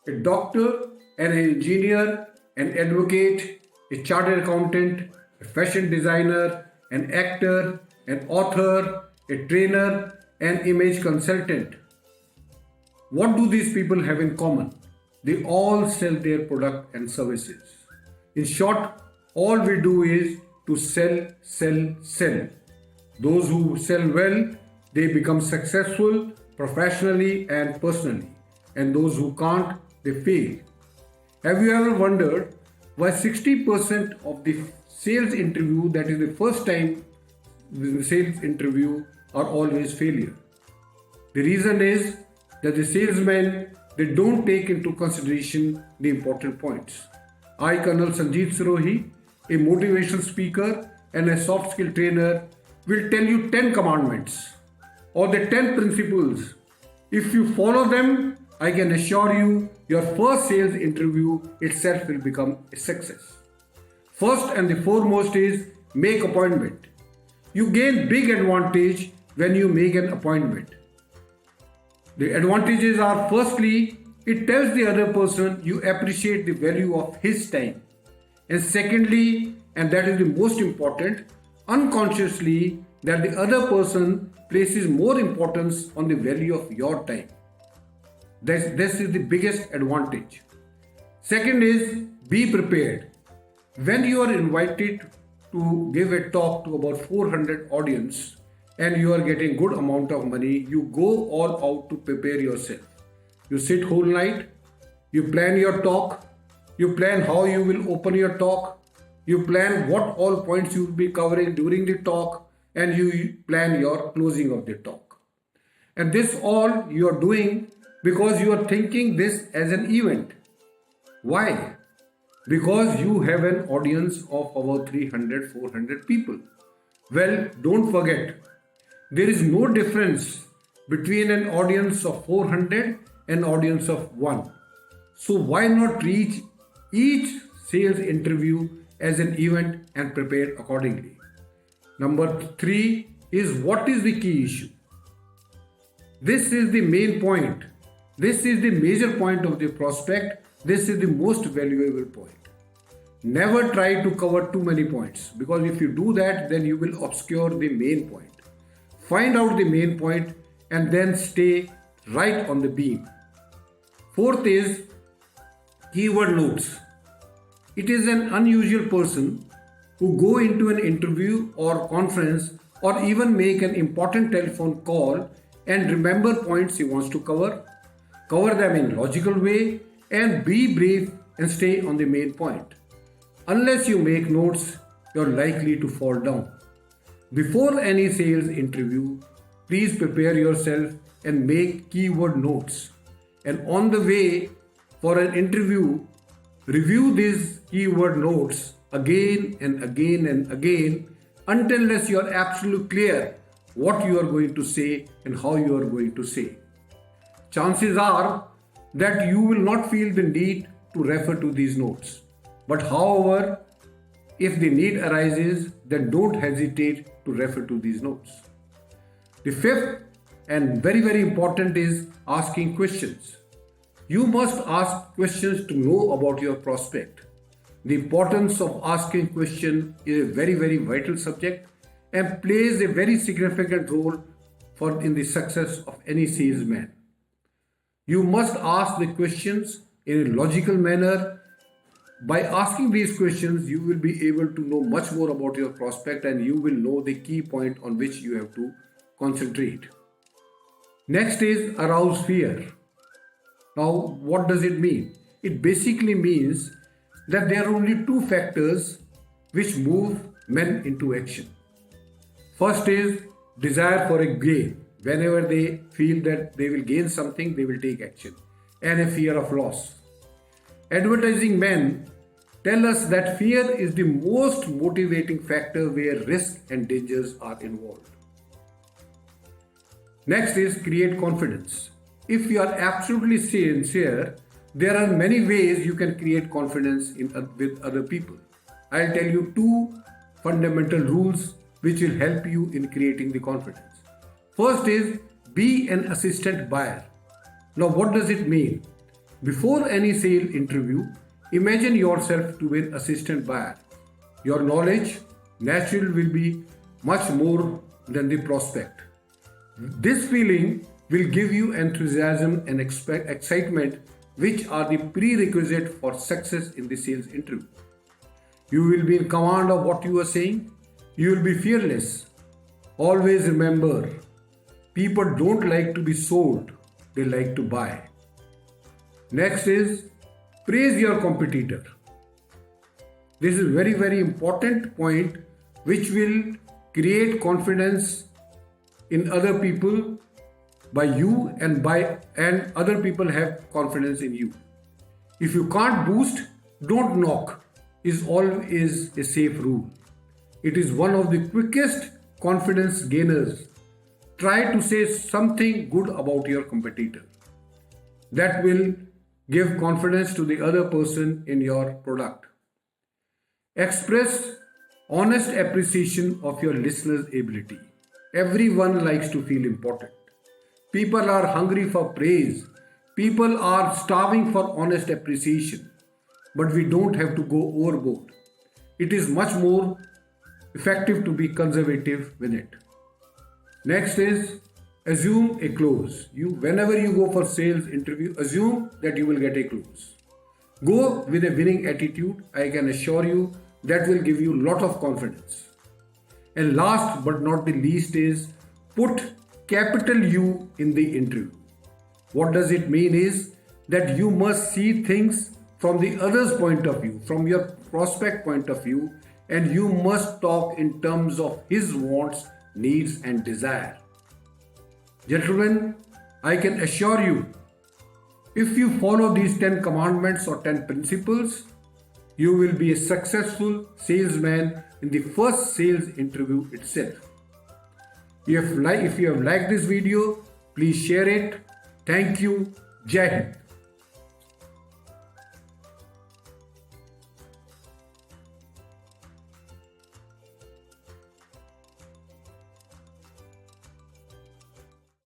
a doctor, an engineer, an advocate, a chartered accountant, a fashion designer, an actor, an author, a trainer, an image consultant. What do these people have in common? They all sell their product and services. In short, all we do is to sell, sell, sell. Those who sell well, they become successful professionally and personally. And those who can't, they fail. Have you ever wondered why 60% of the sales interview, that is the first time the sales interview, are always failure? The reason is that the salesmen, they don't take into consideration the important points. I, Col Sanjeet Sirohi, a motivational speaker and a soft skill trainer, will tell you 10 commandments or the 10 principles. If you follow them, I can assure you your first sales interview itself will become a success. First and the foremost is make appointment. You gain big advantage when you make an appointment. The advantages are, firstly, it tells the other person you appreciate the value of his time. And secondly, and that is the most important, unconsciously that the other person places more importance on the value of your time. This is the biggest advantage. Second is be prepared. When you are invited to give a talk to about 400 audience and you are getting good amount of money, you go all out to prepare yourself. You sit whole night, you plan your talk, you plan how you will open your talk, you plan what all points you will be covering during the talk, and you plan your closing of the talk. And this all you are doing because you are thinking this as an event. Why? Because you have an audience of about 300, 400 people. Well, don't forget, there is no difference between an audience of 400 and audience of 1. So why not treat each sales interview as an event and prepare accordingly? Number 3 is what is the key issue? This is the main point. This is the major point of the prospect. This is the most valuable point. Never try to cover too many points, because if you do that, then you will obscure the main point. Find out the main point and then stay right on the beam. Fourth is keyword notes. It is an unusual person who go into an interview or conference or even make an important telephone call and remember points he wants to cover them in logical way, and be brief and stay on the main point. Unless you make notes, you're likely to fall down. Before any sales interview, please prepare yourself and make keyword notes. And on the way for an interview, review these keyword notes again and again and again until you are absolutely clear what you are going to say and how you are going to say. Chances are that you will not feel the need to refer to these notes. But however, if the need arises, then don't hesitate to refer to these notes. The fifth and very, very important is asking questions. You must ask questions to know about your prospect. The importance of asking questions is a very, very vital subject and plays a very significant role in the success of any salesman. You must ask the questions in a logical manner. By asking these questions, you will be able to know much more about your prospect and you will know the key point on which you have to concentrate. Next is arouse fear. Now, what does it mean? It basically means that there are only two factors which move men into action. First is desire for a gain. Whenever they feel that they will gain something, they will take action. And a fear of loss. Advertising men tell us that fear is the most motivating factor where risk and dangers are involved. Next is create confidence. If you are absolutely sincere, there are many ways you can create confidence with other people. I'll tell you 2 fundamental rules which will help you in creating the confidence. First is be an assistant buyer. Now what does it mean? Before any sale interview, imagine yourself to be an assistant buyer. Your knowledge naturally will be much more than the prospect. This feeling will give you enthusiasm and excitement, which are the prerequisite for success in the sales interview. You will be in command of what you are saying. You will be fearless. Always remember, people don't like to be sold, they like to buy. Next is praise your competitor. This is very, very important point which will create confidence in other people by you and other people have confidence in you. If you can't boost, don't knock is always a safe rule. It is one of the quickest confidence gainers. Try to say something good about your competitor. That will give confidence to the other person in your product. Express honest appreciation of your listener's ability. Everyone likes to feel important. People are hungry for praise. People are starving for honest appreciation. But we don't have to go overboard. It is much more effective to be conservative with it. Next is assume a close. Whenever you go for sales interview, assume that you will get a close. Go with a winning attitude. I can assure you that will give you a lot of confidence. And last but not the least is put capital U in the interview. What does it mean is that you must see things from the other's point of view, from your prospect point of view, and you must talk in terms of his wants, needs and desire. Gentlemen, I can assure you, if you follow these 10 commandments or 10 principles, you will be a successful salesman in the first sales interview itself. If you have liked this video, please share it. Thank you. Jai Hind.